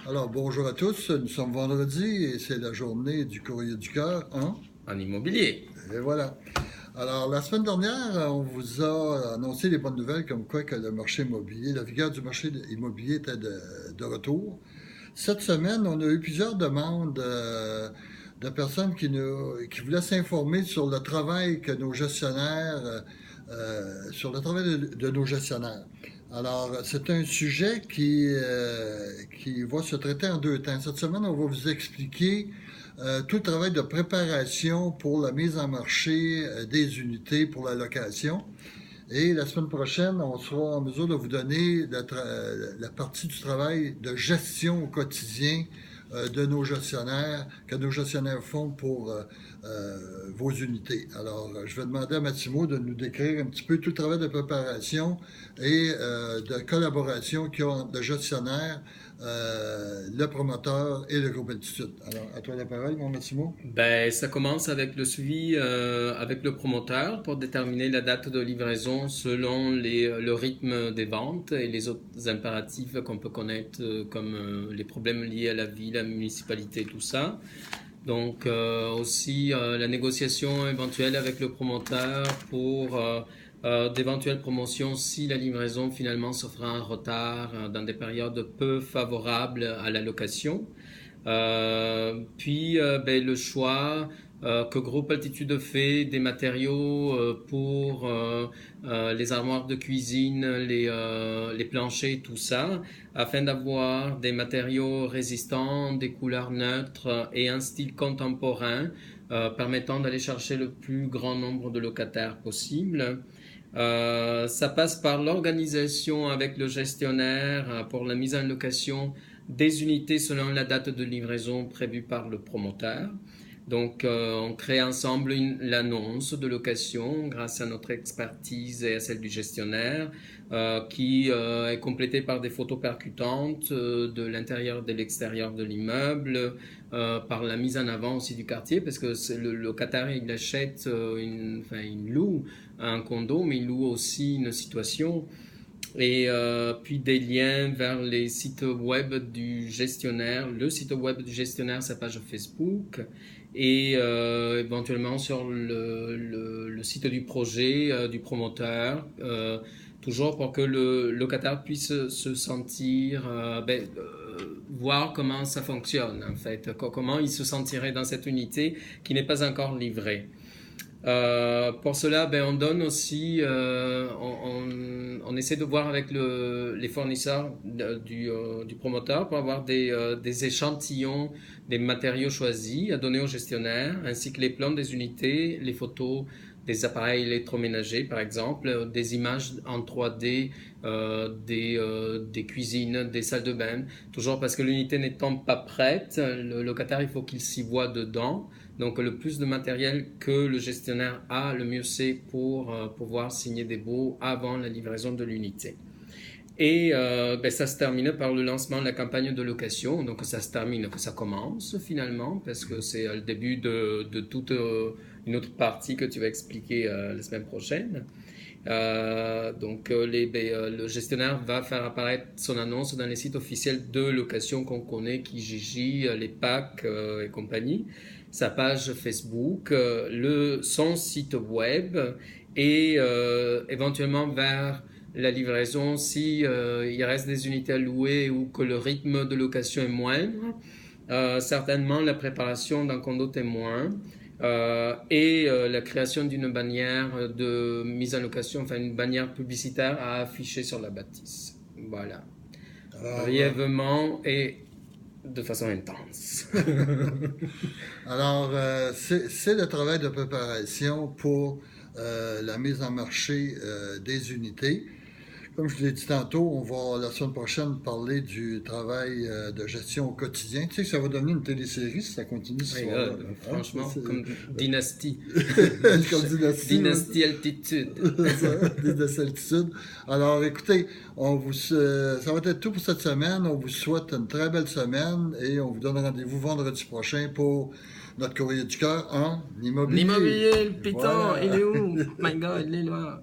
Alors, bonjour à tous. Nous sommes vendredi et c'est la journée du Courrier du Cœur, hein? En immobilier. Et voilà. Alors, la semaine dernière, on vous a annoncé les bonnes nouvelles comme quoi que le marché immobilier, la vigueur du marché immobilier était de retour. Cette semaine, on a eu plusieurs demandes de personnes qui voulaient s'informer sur le travail que nos gestionnaires, sur le travail de nos gestionnaires. Alors, c'est un sujet qui va se traiter en deux temps. Cette semaine, on va vous expliquer tout le travail de préparation pour la mise en marché des unités pour la location. Et la semaine prochaine, on sera en mesure de vous donner la partie du travail de gestion au quotidien de nos gestionnaires, que nos gestionnaires font pour vos unités. Alors, je vais demander à Massimo de nous décrire un petit peu tout le travail de préparation et de collaboration qu'il y a entre le gestionnaire, le promoteur et le groupe Altitude. Alors, à toi la parole, mon Massimo. Ben, ça commence avec le suivi avec le promoteur pour déterminer la date de livraison selon le rythme des ventes et les autres impératifs qu'on peut connaître comme les problèmes liés à la ville, la municipalité, tout ça. Donc aussi la négociation éventuelle avec le promoteur pour d'éventuelles promotions si la livraison finalement se fera en retard dans des périodes peu favorables à la location. Puis ben, le choix que Groupe Altitude fait des matériaux pour les armoires de cuisine, les planchers, tout ça, afin d'avoir des matériaux résistants, des couleurs neutres et un style contemporain permettant d'aller chercher le plus grand nombre de locataires possible. Ça passe par l'organisation avec le gestionnaire pour la mise en location des unités selon la date de livraison prévue par le promoteur. Donc, on crée ensemble l'annonce de location grâce à notre expertise et à celle du gestionnaire, qui est complétée par des photos percutantes de l'intérieur et de l'extérieur de l'immeuble, par la mise en avant aussi du quartier, parce que le locataire, il achète, il loue un condo, mais il loue aussi une situation. Et puis des liens vers les sites web du gestionnaire, le site web du gestionnaire, sa page Facebook, et éventuellement sur le site du projet, du promoteur, toujours pour que le locataire puisse se sentir, voir comment ça fonctionne en fait, comment il se sentirait dans cette unité qui n'est pas encore livrée. Pour cela, ben, on donne aussi, on essaie de voir avec les fournisseurs du promoteur pour avoir des échantillons des matériaux choisis à donner au gestionnaire, ainsi que les plans des unités, les photos des appareils électroménagers par exemple, des images en 3D des cuisines, des salles de bain, toujours parce que l'unité n'étant pas prête, le locataire il faut qu'il s'y voit dedans. Donc le plus de matériel que le gestionnaire a, le mieux c'est pour pouvoir signer des baux avant la livraison de l'unité. Et ben, ça se termine par le lancement de la campagne de location. Donc ça se termine, que ça commence finalement, parce que c'est le début de toute une autre partie que tu vas expliquer la semaine prochaine. Le gestionnaire va faire apparaître son annonce dans les sites officiels de location qu'on connaît, Kijiji, les PAC et compagnie, sa page Facebook, son site web et éventuellement vers la livraison si il reste des unités à louer ou que le rythme de location est moindre. Certainement la préparation d'un condo témoin. La création d'une bannière de mise en location, enfin une bannière publicitaire à afficher sur la bâtisse. Voilà. Alors, Brièvement et de façon intense. Alors, c'est le travail de préparation pour la mise en marché des unités. Comme je l'ai dit tantôt, on va la semaine prochaine parler du travail de gestion au quotidien. Tu sais que ça va devenir une télésérie si ça continue ce soir-là. Franchement, comme Dynastie. Comme Dynastie. Dynastie Altitude. Dynastie Altitude. Alors, écoutez, ça va être tout pour cette semaine. On vous souhaite une très belle semaine et on vous donne rendez-vous vendredi prochain pour notre courrier du cœur en immobilier. L'immobilier, le piton, Voilà. il est où? My God, il est loin.